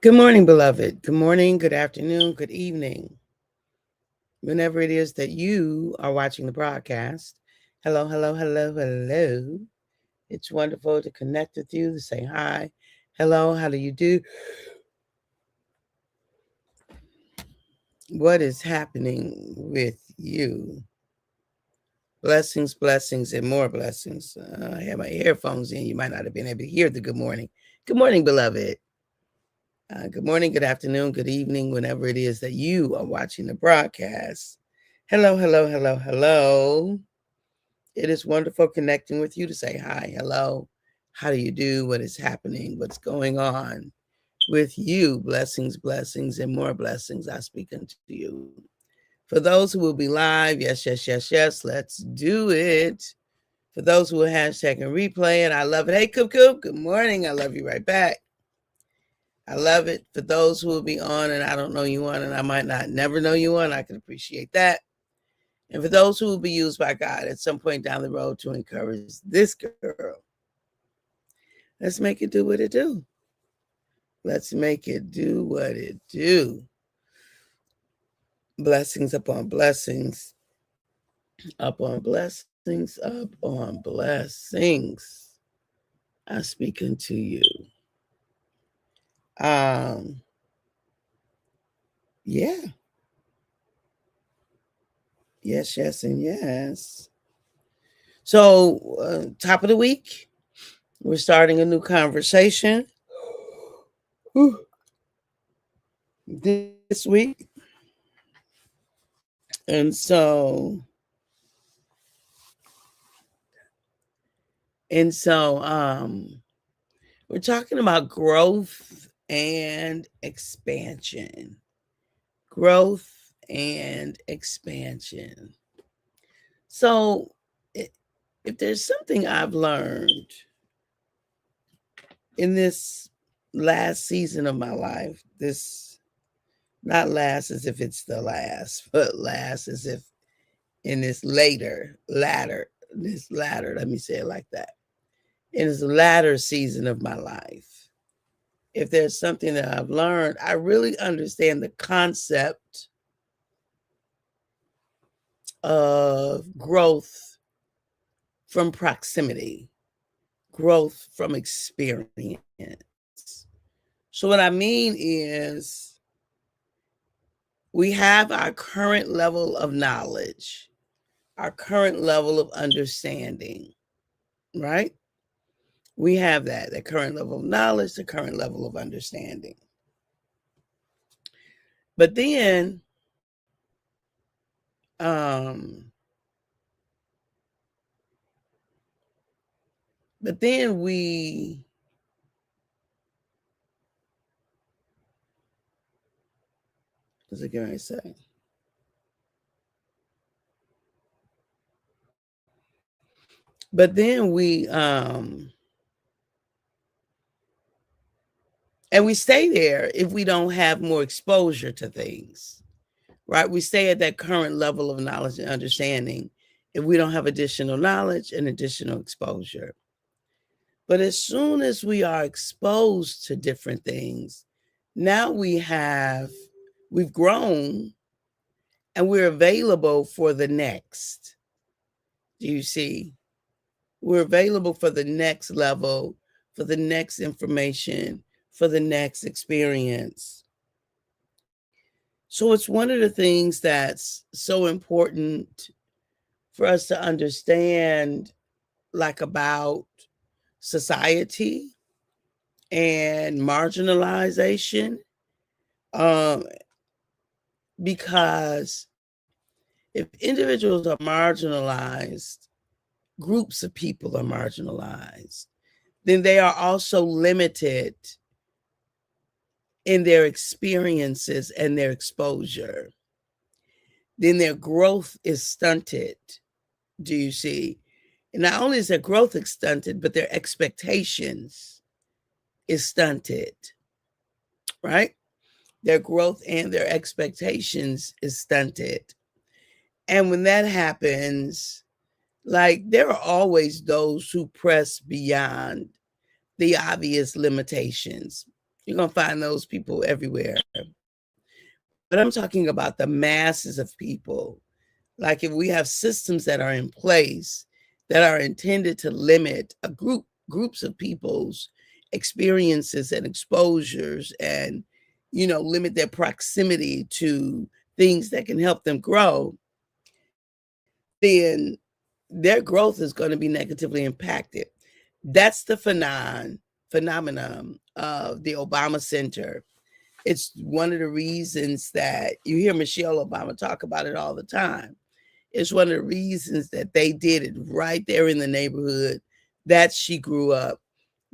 Good morning, beloved. Good morning, good afternoon, good evening. Whenever it is that you are watching the broadcast, hello, hello, hello, hello. It's wonderful to connect with you, to say hi. Hello, how do you do? What is happening with you? Blessings, blessings, and more blessings. I have my earphones in. You might not have been able to hear the good morning. Good morning, beloved. Good morning, good afternoon, good evening, whenever it is that you are watching the broadcast. Hello, hello, hello, hello. It is wonderful connecting with you to say hi, hello. How do you do? What is happening? What's going on with you? Blessings, blessings, and more blessings I speak unto you. For those who will be live, yes, yes, yes, yes, let's do it. For those who will hashtag and replay it, I love it. Hey, Coop Coop, good morning. I love you right back. I love it. For those who will be on and I don't know you on and I might not never know you on, I can appreciate that. And for those who will be used by God at some point down the road to encourage this girl, let's make it do what it do. Let's make it do what it do. Blessings upon blessings, upon blessings, upon blessings. I speak unto you. Yeah. Yes, yes, and yes. So, top of the week, we're starting a new conversation this week. And so we're talking about growth and expansion. Growth and expansion. So if there's something I've learned in this last season of my life, this not last as if it's the last, but last as if in this latter, let me say it like that. In this latter season of my life, if there's something that I've learned, I really understand the concept of growth from proximity, growth from experience. So, what I mean is, we have our current level of knowledge, our current level of understanding, right? We have that, the current level of knowledge, the current level of understanding. But then, um, but then we what's it going to say? But then and we stay there if we don't have more exposure to things, right? We stay at that current level of knowledge and understanding if we don't have additional knowledge and additional exposure. But as soon as we are exposed to different things, now we've grown and we're available for the next. Do you see? We're available for the next level, for the next information, for the next experience. So it's one of the things that's so important for us to understand, like about society and marginalization, um, because if individuals are marginalized, groups of people are marginalized, then they are also limited in their experiences and their exposure. Then their growth is stunted. Do you see? And not only is their growth stunted, but their expectations is stunted, right? Their growth and their expectations is stunted. And when that happens, like there are always those who press beyond the obvious limitations. You're going to find those people everywhere. But I'm talking about the masses of people. Like if we have systems that are in place that are intended to limit groups of people's experiences and exposures and limit their proximity to things that can help them grow, then their growth is going to be negatively impacted. That's the phenomenon of the Obama Center. It's one of the reasons that you hear Michelle Obama talk about it all the time. It's one of the reasons that they did it right there in the neighborhood that she grew up,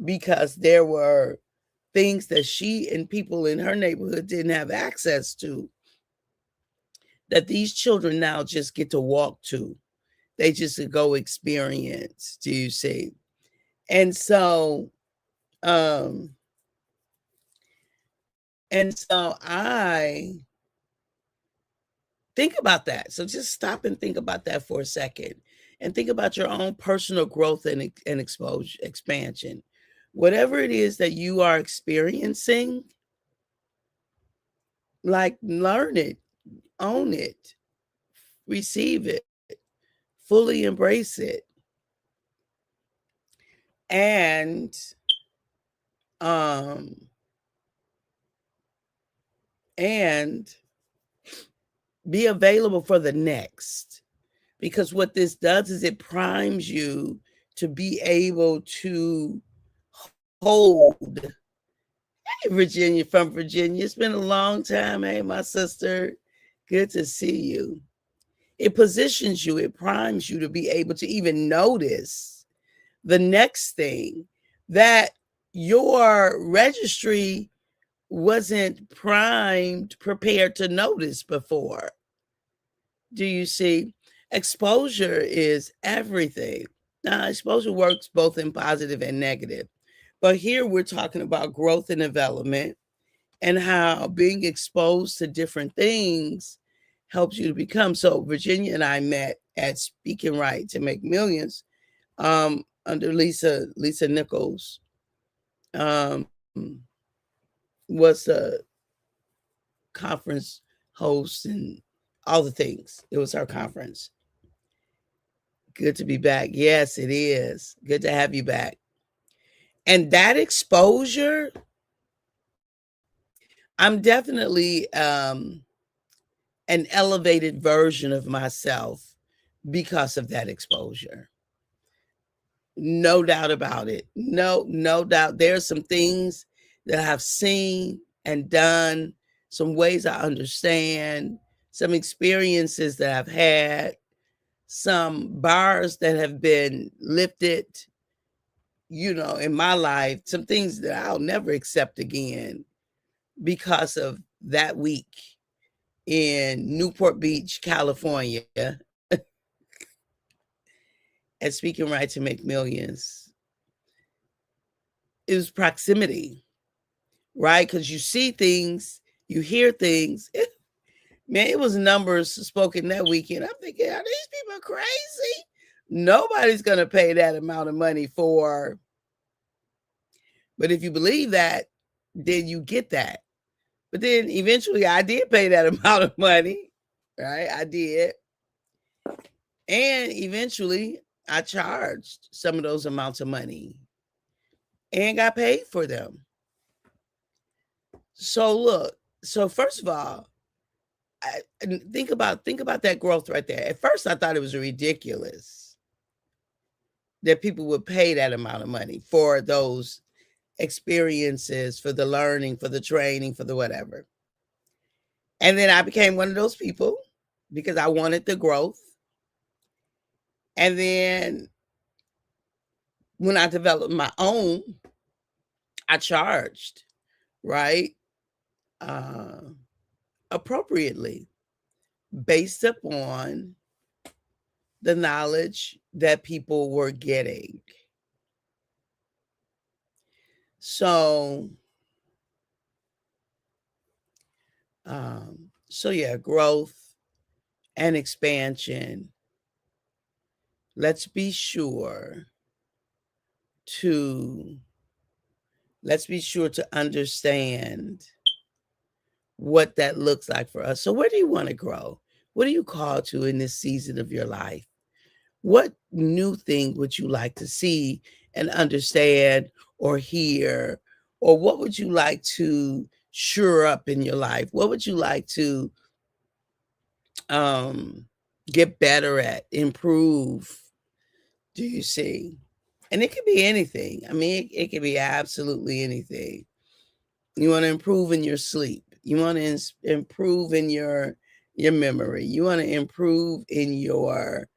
because there were things that she and people in her neighborhood didn't have access to that these children now just get to walk to. They just go experience, do you see? And so, um, I think about that. So just stop and think about that for a second, and think about your own personal growth and exposure, expansion. Whatever it is that you are experiencing, like learn it, own it, receive it, fully embrace it, and um and be available for the next. Because what this does is it primes you to be able to hold. Hey, Virginia from Virginia. It's been a long time. Hey, my sister. Good to see you. It positions you, it primes you to be able to even notice the next thing that your registry wasn't prepared to notice before. Do you see? Exposure is everything. Now, exposure works both in positive and negative. But here we're talking about growth and development, and how being exposed to different things helps you to become. So Virginia and I met at Speaking Right to Make Millions, under Lisa Nichols, um, was a conference host and all the things. It was her conference. Good to be back. Yes, it is. Good to have you back. And that exposure, I'm definitely an elevated version of myself because of that exposure. No doubt about it. No doubt. There's some things that I've seen and done, some ways I understand, some experiences that I've had, some bars that have been lifted, in my life, some things that I'll never accept again because of that week in Newport Beach, California, at Speaking Right to Make Millions. It was proximity, right? Because you see things, you hear things. Man, it was numbers spoken that weekend. I'm thinking, are these people crazy? Nobody's going to pay that amount of money for. But if you believe that, then you get that. But then eventually I did pay that amount of money, right? I did. And eventually I charged some of those amounts of money and got paid for them. So look, so first of all, think about that growth right there. At first I thought it was ridiculous that people would pay that amount of money for those experiences, for the learning, for the training, for the whatever. And then I became one of those people because I wanted the growth. And then when I developed my own, I charged, right? Appropriately, based upon the knowledge that people were getting. So yeah, growth and expansion. Let's be sure to let's be sure to understand what that looks like for us. So where do you want to grow? What are you called to in this season of your life? What new thing would you like to see and understand or hear? Or what would you like to shore up in your life? What would you like to um, get better at, improve? Do you see? And it could be anything. I mean, it could be absolutely anything. You want to improve in your sleep. You want to improve in your memory. You want to improve in your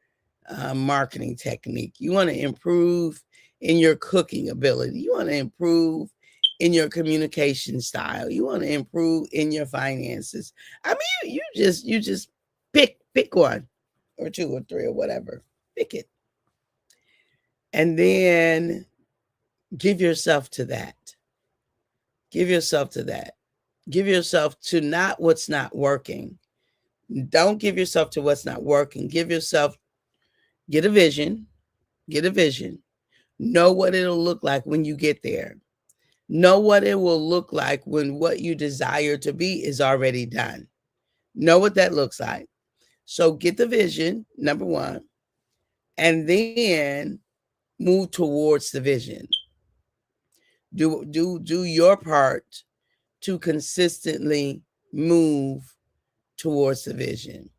marketing technique. You want to improve in your cooking ability. You want to improve in your communication style. You want to improve in your finances. I mean, you just pick one or two or three or whatever. Pick it. And then give yourself to that. Give yourself to that. Give yourself to not what's not working. Don't give yourself to what's not working. Get a vision. Get a vision. Know what it'll look like when you get there. Know what it will look like when what you desire to be is already done. Know what that looks like. So get the vision, number one, and then move towards the vision. Do your part to consistently move towards the vision.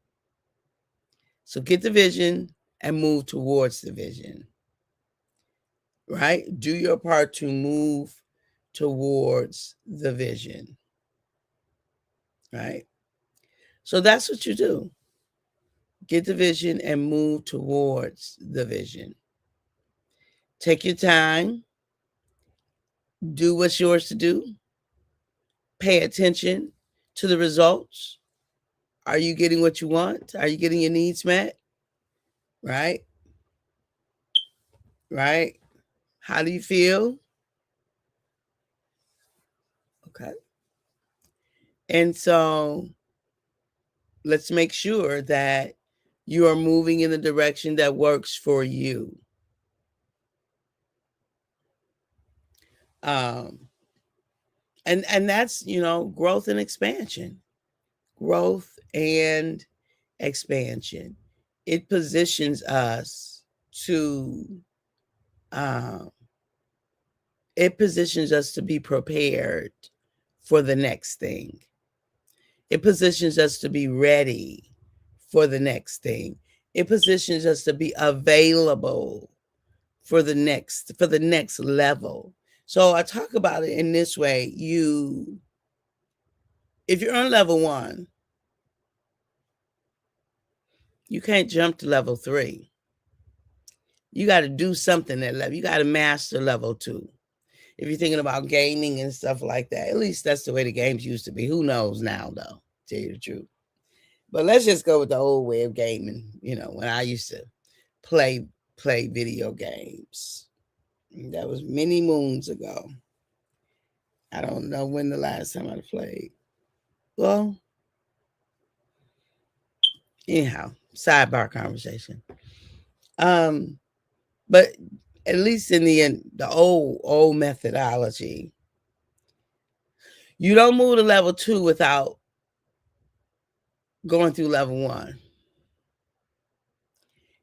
So get the vision and move towards the vision. Right? Do your part to move towards the vision. Right? So that's what you do. Get the vision and move towards the vision. Take your time. Do what's yours to do. Pay attention to the results. Are you getting what you want? Are you getting your needs met? Right? Right? How do you feel? Okay. And so let's make sure that you are moving in the direction that works for you. Um, and that's, growth and expansion. Growth and expansion. It positions us to um, it positions us to be prepared for the next thing. It positions us to be ready for the next thing. It positions us to be available for the next level. So I talk about it in this way. If you're on level 1, you can't jump to level 3. You got to do something at level. You got to master level 2. If you're thinking about gaming and stuff like that, at least that's the way the games used to be. Who knows now, though, tell you the truth. But let's just go with the old way of gaming. When I used to play video games. That was many moons ago. I don't know when the last time I played. Well, anyhow, sidebar conversation. But at least in the old methodology, you don't move to level 2 without going through level 1.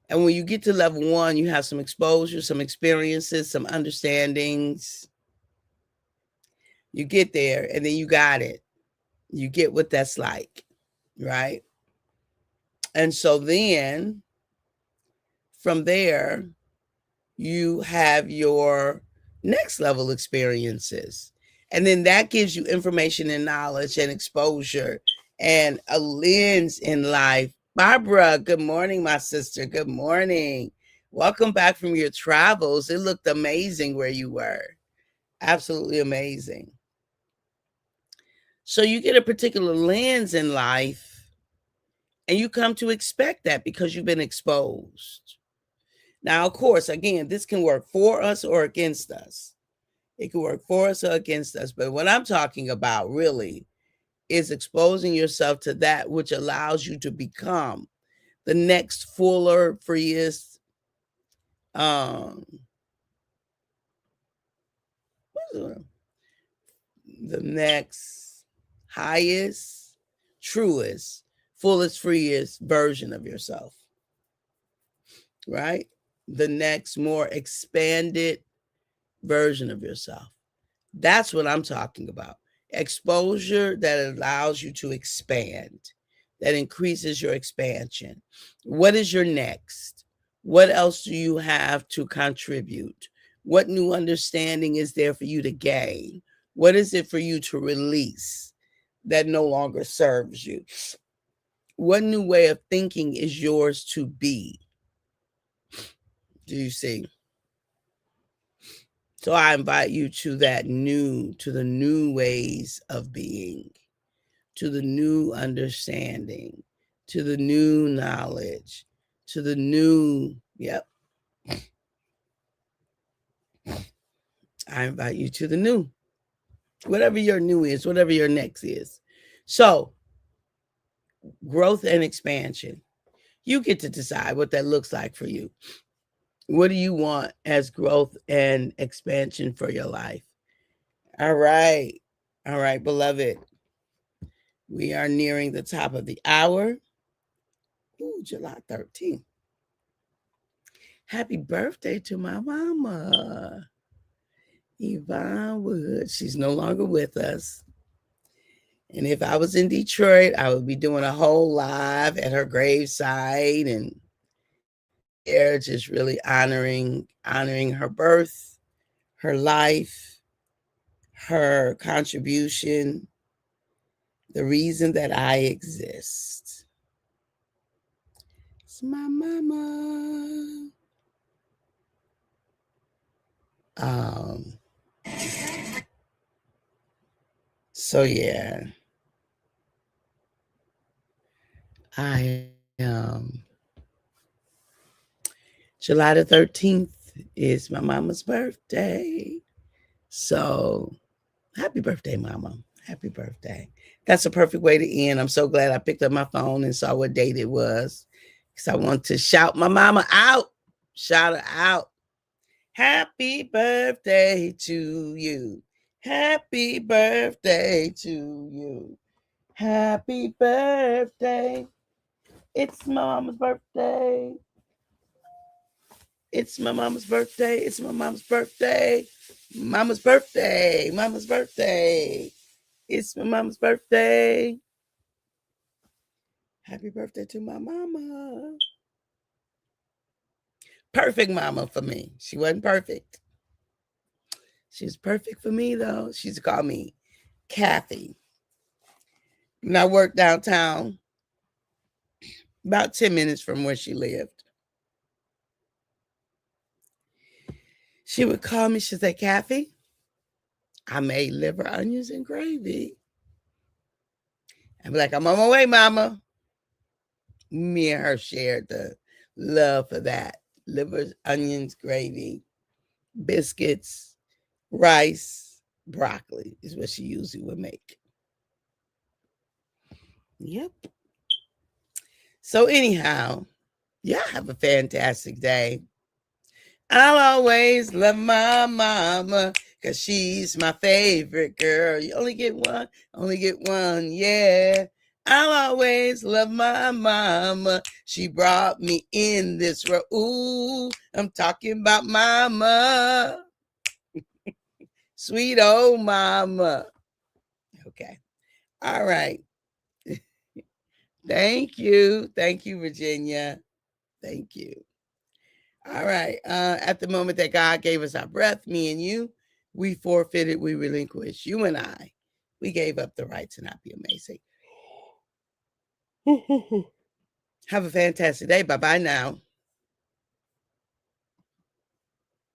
And when you get to level 1, you have some exposure, some experiences, some understandings. You get there and then you got it. You get what that's like, right? And so then from there, you have your next level experiences. And then that gives you information and knowledge and exposure and a lens in life. Barbara, good morning, my sister. Good morning. Welcome back from your travels. It looked amazing where you were. Absolutely amazing. So you get a particular lens in life and you come to expect that because you've been exposed. Now, of course, again, this can work for us or against us. It can work for us or against us. But what I'm talking about really is exposing yourself to that which allows you to become the next fuller, freest, um, the next highest, truest, fullest, freest version of yourself, right? The next more expanded version of yourself. That's what I'm talking about. Exposure that allows you to expand, that increases your expansion. What is your next? What else do you have to contribute? What new understanding is there for you to gain? What is it for you to release that no longer serves you? What new way of thinking is yours to be? Do you see? So I invite you to the new ways of being, to the new understanding, to the new knowledge, to the new, I invite you to the new, whatever your new is, whatever your next is. So growth and expansion, you get to decide what that looks like for you. What do you want as growth and expansion for your life? All right, beloved. We are nearing the top of the hour. Ooh, July 13th. Happy birthday to my mama, Yvonne Wood. She's no longer with us. And if I was in Detroit, I would be doing a whole live at her gravesite and there just really honoring her birth, her life, her contribution, the reason that I exist. It's my mama. So yeah, I July the 13th is my mama's birthday. So happy birthday, mama. Happy birthday. That's a perfect way to end. I'm so glad I picked up my phone and saw what date it was, because I want to shout my mama out. Shout her out. Happy birthday to you. Happy birthday to you. Happy birthday. It's my mama's birthday. It's my mama's birthday. It's my mama's birthday. Mama's birthday. Mama's birthday. It's my mama's birthday. Happy birthday to my mama. Perfect mama for me. She wasn't perfect. She was perfect for me, though. She used to call me Kathy. When I worked downtown, about 10 minutes from where she lived, she would call me. She'd say, Kathy, I made liver, onions, and gravy. I'd be like, I'm on my way, mama. Me and her shared the love for that. Liver, onions, gravy, biscuits, rice, broccoli is what she usually would make. Yep. So anyhow, yeah, have a fantastic day. I'll always love my mama because she's my favorite girl. You only get one, yeah. I'll always love my mama. She brought me in this world. Ooh, I'm talking about mama. Sweet old mama. Okay. All right. Thank you. Thank you, Virginia. Thank you. All right. At the moment that God gave us our breath, me and you, we forfeited, we relinquished. You and I, we gave up the right to not be amazing. Have a fantastic day. Bye-bye now.